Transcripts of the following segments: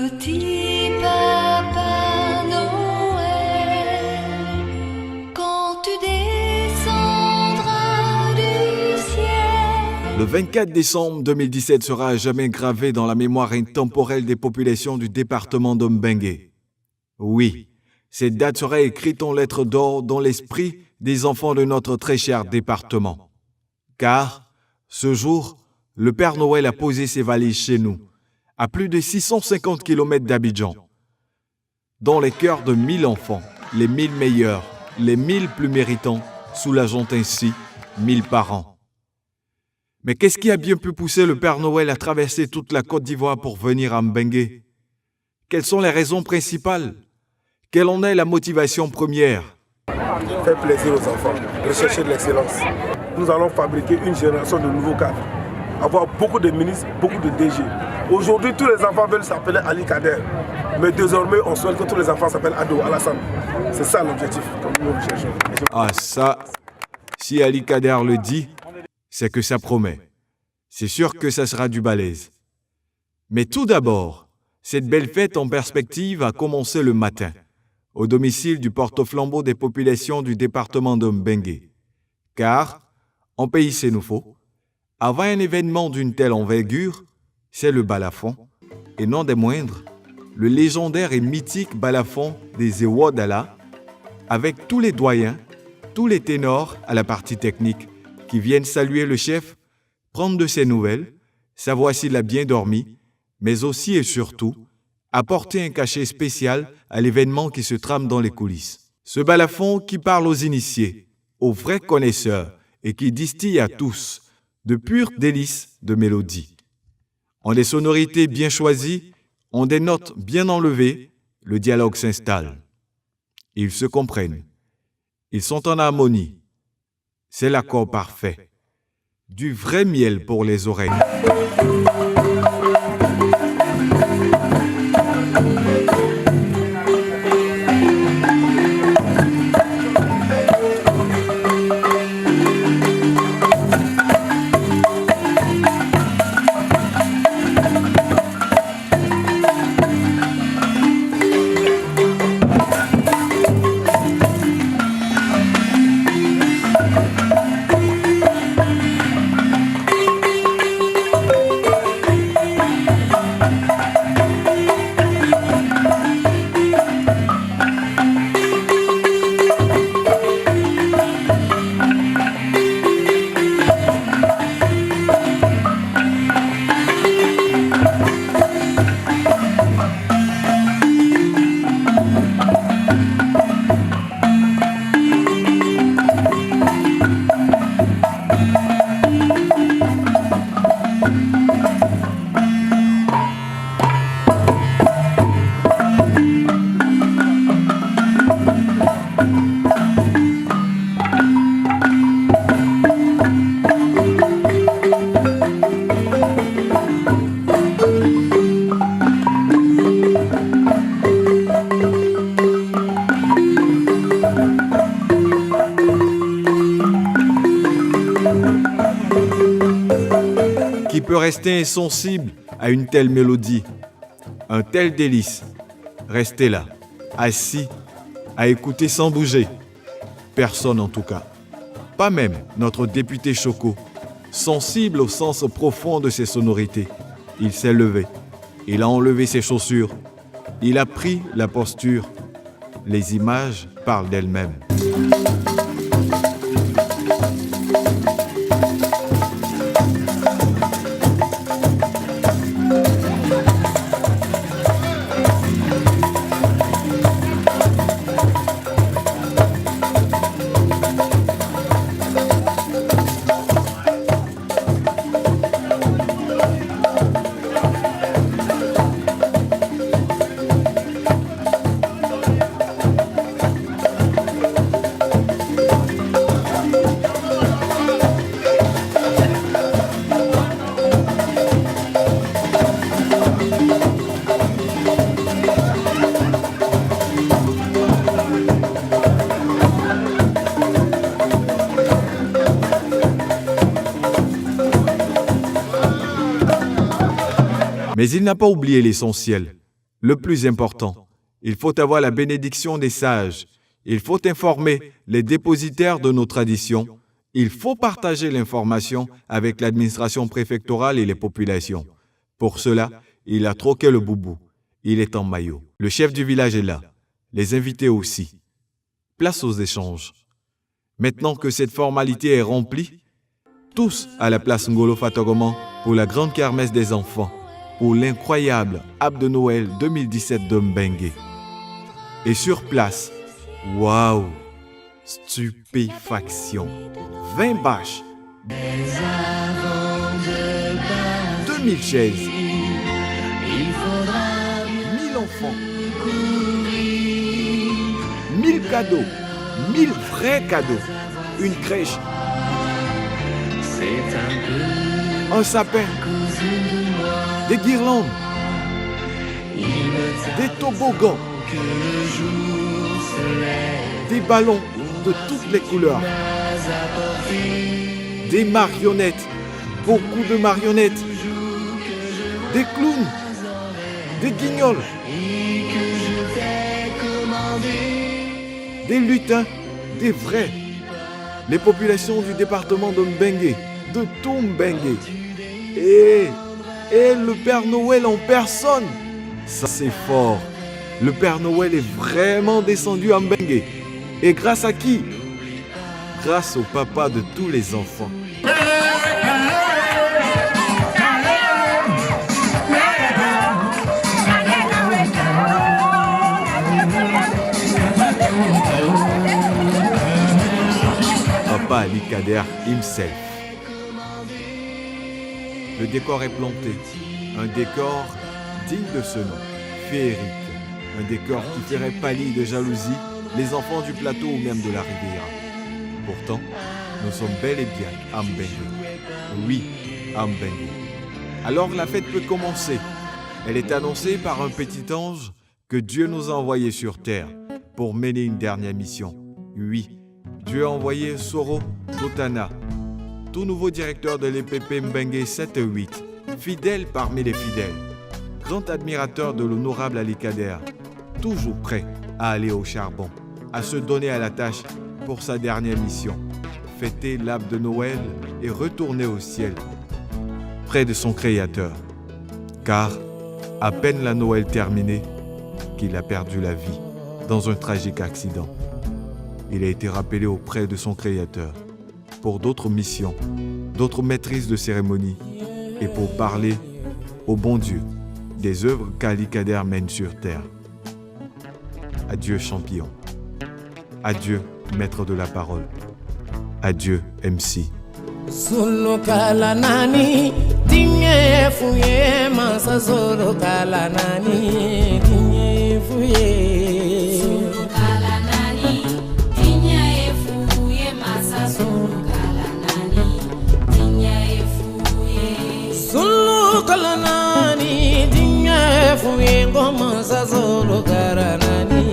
Petit Papa Noël, quand tu descendras du ciel. Le 24 décembre 2017 sera à jamais gravé dans la mémoire intemporelle des populations du département de Mbengue. Oui, cette date sera écrite en lettres d'or dans l'esprit des enfants de notre très cher département. Car, ce jour, le Père Noël a posé ses valises chez nous, à plus de 650 km d'Abidjan, dans les cœurs de 1000 enfants, les 1000 meilleurs, les 1000 plus méritants, soulageant ainsi 1000 parents. Mais qu'est-ce qui a bien pu pousser le Père Noël à traverser toute la Côte d'Ivoire pour venir à Mbengue? Quelles sont les raisons principales? Quelle en est la motivation première? Faire plaisir aux enfants, rechercher de l'excellence. Nous allons fabriquer une génération de nouveaux cadres, avoir beaucoup de ministres, beaucoup de DG. Aujourd'hui, tous les enfants veulent s'appeler Ali Kader, mais désormais, on souhaite que tous les enfants s'appellent Ado Alassane. C'est ça l'objectif que nous recherchons. Ah ça, si Ali Kader le dit, c'est que ça promet. C'est sûr que ça sera du balèze. Mais tout d'abord, cette belle fête en perspective a commencé le matin, au domicile du porte-flambeau des populations du département de Mbengue. Car, en pays sénoufo, avant un événement d'une telle envergure, c'est le balafon, et non des moindres, le légendaire et mythique balafon des Ewadala, avec tous les doyens, tous les ténors à la partie technique, qui viennent saluer le chef, prendre de ses nouvelles, savoir s'il a bien dormi, mais aussi et surtout, apporter un cachet spécial à l'événement qui se trame dans les coulisses. Ce balafon qui parle aux initiés, aux vrais connaisseurs et qui distille à tous de pures délices de mélodies. En des sonorités bien choisies, en des notes bien enlevées, le dialogue s'installe. Ils se comprennent. Ils sont en harmonie. C'est l'accord parfait. Du vrai miel pour les oreilles. Qui peut rester insensible à une telle mélodie, un tel délice? Restez là, assis, à écouter sans bouger. Personne en tout cas. Pas même notre député Choco, sensible au sens profond de ces sonorités. Il s'est levé, il a enlevé ses chaussures, il a pris la posture. Les images parlent d'elles-mêmes. Mais il n'a pas oublié l'essentiel, Le plus important, il faut avoir la bénédiction des sages. Il faut informer les dépositaires de nos traditions. Il faut partager l'information avec l'administration préfectorale et les populations. Pour cela, il a troqué le boubou. Il est en maillot. Le chef du village est là. Les invités aussi. Place aux échanges. Maintenant que cette formalité est remplie, tous à la place Ngolo Fatogoman pour la grande kermesse des enfants, pour l'incroyable Ap de Noël 2017 de Mbengue. Et sur place, waouh, stupéfaction. 20 bâches, 2000 chaises, 1000 enfants, 1000 cadeaux, 1000 vrais cadeaux, une crèche, un sapin, des guirlandes, des toboggans, des ballons de toutes les couleurs, des marionnettes, beaucoup de marionnettes, des clowns, des guignols, des lutins, des vrais, les populations du département de Mbengue, de tout Mbengue, et le Père Noël en personne. Ça c'est fort. Le Père Noël est vraiment descendu à Mbengue. Et grâce à qui? Grâce au papa de tous les enfants. Papa Ali Kader himself. Le décor est planté. Un décor digne de ce nom, féerique. Un décor qui ferait pâlir de jalousie les enfants du plateau ou même de la Riviera. Pourtant, nous sommes bel et bien à Mbengue. Oui, à Mbengue. Alors la fête peut commencer. Elle est annoncée par un petit ange que Dieu nous a envoyé sur terre pour mener une dernière mission. Oui, Dieu a envoyé Soro Totana, tout nouveau directeur de l'EPP Mbengue 7 et 8, fidèle parmi les fidèles, grand admirateur de l'honorable Ali Kader, toujours prêt à aller au charbon, à se donner à la tâche pour sa dernière mission, fêter l'Ab de Noël et retourner au ciel, près de son Créateur. Car, à peine la Noël terminée, qu'il a perdu la vie dans un tragique accident. Il a été rappelé auprès de son Créateur pour d'autres missions, d'autres maîtrises de cérémonie et pour parler au bon Dieu des œuvres qu'Ali Kader mène sur terre. Adieu champion. Adieu maître de la parole. Adieu MC. Solo kalanani dinye fuye masa solo kalanani dinye fuye solo kalanani dinye fuye masa solo kalanani dinye fuye solo kalanani dinye fuye masa solo kalanani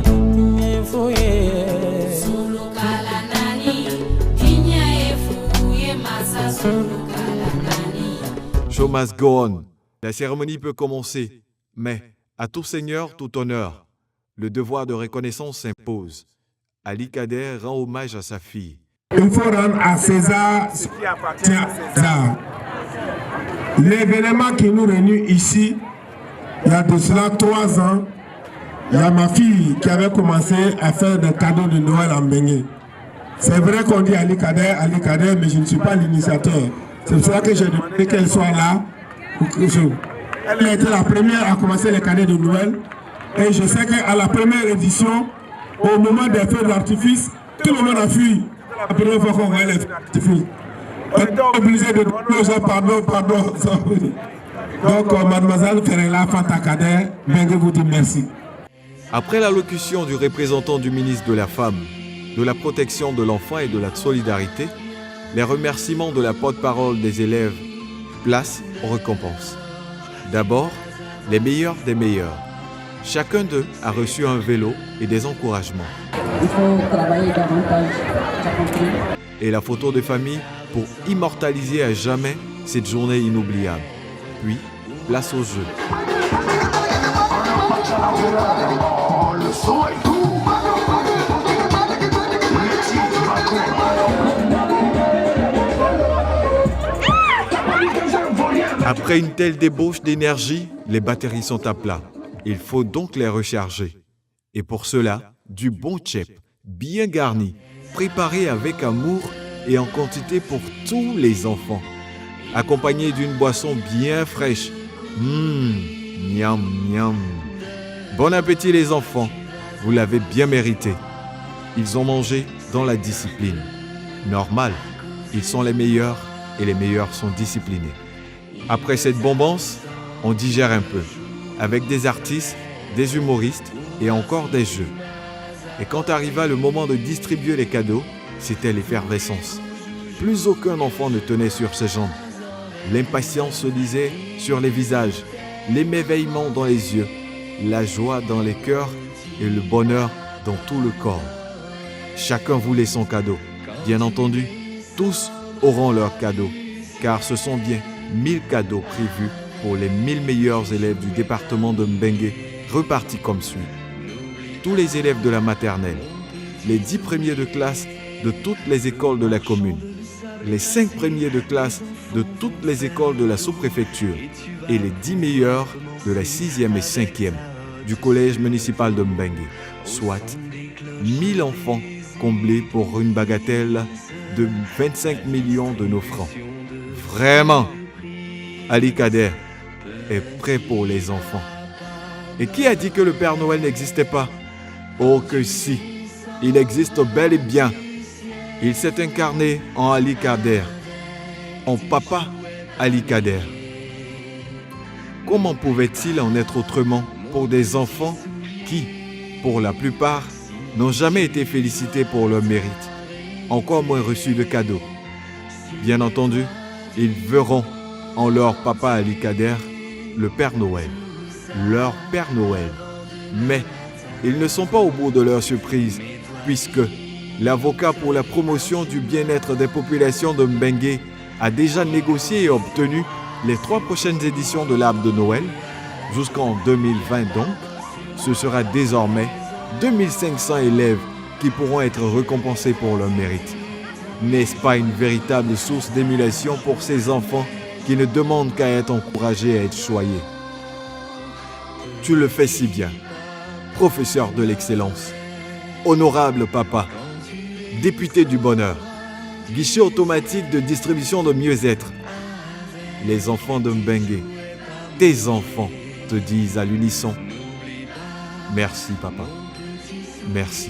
dinye fuye solo kalanani dinye fuye masa solo kalanani. Show must go on. La cérémonie peut commencer, mais à tout seigneur, tout honneur. Le devoir de reconnaissance s'impose. Ali Kader rend hommage à sa fille. Il faut rendre à César ce qui appartient à César. L'événement qui nous réunit ici, il y a de cela 3 ans, il y a ma fille qui avait commencé à faire des cadeaux de Noël en Mbengue. C'est vrai qu'on dit Ali Kader, mais je ne suis pas l'initiateur. C'est pour ça que j'ai demandé qu'elle soit là. Elle a été la première à commencer les cadeaux de Noël. Et je sais qu'à la première édition, au moment des feux d'artifice, tout le monde a fui. La première fois qu'on voyait les feux d'artifice. On était obligé de demander aux gens pardon. Donc, mademoiselle Ferrella Fanta Kader, Mbengue vous dit merci. Après l'allocution du représentant du ministre de la Femme, de la Protection de l'Enfant et de la Solidarité, les remerciements de la porte-parole des élèves, place aux récompenses. D'abord, les meilleurs des meilleurs. Chacun d'eux a reçu un vélo et des encouragements. Il faut travailler davantage, tu as compris? Et la photo de famille pour immortaliser à jamais cette journée inoubliable. Puis, place au jeu. Après une telle débauche d'énergie, les batteries sont à plat. Il faut donc les recharger. Et pour cela, du bon tchèp, bien garni, préparé avec amour et en quantité pour tous les enfants, accompagné d'une boisson bien fraîche. Miam, miam. Bon appétit les enfants, vous l'avez bien mérité. Ils ont mangé dans la discipline. Normal, ils sont les meilleurs et les meilleurs sont disciplinés. Après cette bombance, on digère un peu, avec des artistes, des humoristes et encore des jeux. Et quand arriva le moment de distribuer les cadeaux, c'était l'effervescence. Plus aucun enfant ne tenait sur ses jambes. L'impatience se lisait sur les visages, l'émerveillement dans les yeux, la joie dans les cœurs et le bonheur dans tout le corps. Chacun voulait son cadeau. Bien entendu, tous auront leur cadeau, car ce sont bien 1000 cadeaux prévus pour les 1000 meilleurs élèves du département de Mbengue, repartis comme suit. Tous les élèves de la maternelle, les 10 premiers de classe de toutes les écoles de la commune, les 5 premiers de classe de toutes les écoles de la sous-préfecture et les 10 meilleurs de la 6e et 5e du collège municipal de Mbengue, soit 1000 enfants comblés pour une bagatelle de 25 millions de nos francs. Vraiment, Ali Kader est prêt pour les enfants. Et qui a dit que le Père Noël n'existait pas? Oh que si, il existe bel et bien. Il s'est incarné en Ali Kader, en papa Ali Kader. Comment pouvait-il en être autrement pour des enfants qui, pour la plupart, n'ont jamais été félicités pour leur mérite, encore moins reçu de cadeaux? Bien entendu, ils verront en leur papa Ali Kader le Père Noël, leur Père Noël. Mais ils ne sont pas au bout de leur surprise, puisque l'avocat pour la promotion du bien-être des populations de Mbengue a déjà négocié et obtenu les 3 prochaines éditions de l'arbre de Noël, jusqu'en 2020 donc. Ce sera désormais 2500 élèves qui pourront être récompensés pour leur mérite. N'est-ce pas une véritable source d'émulation pour ces enfants qui ne demandent qu'à être encouragés à être choyés? Tu le fais si bien, professeur de l'excellence, honorable papa, député du bonheur, guichet automatique de distribution de mieux-être. Les enfants de Mbengue, tes enfants, te disent à l'unisson: merci papa, merci.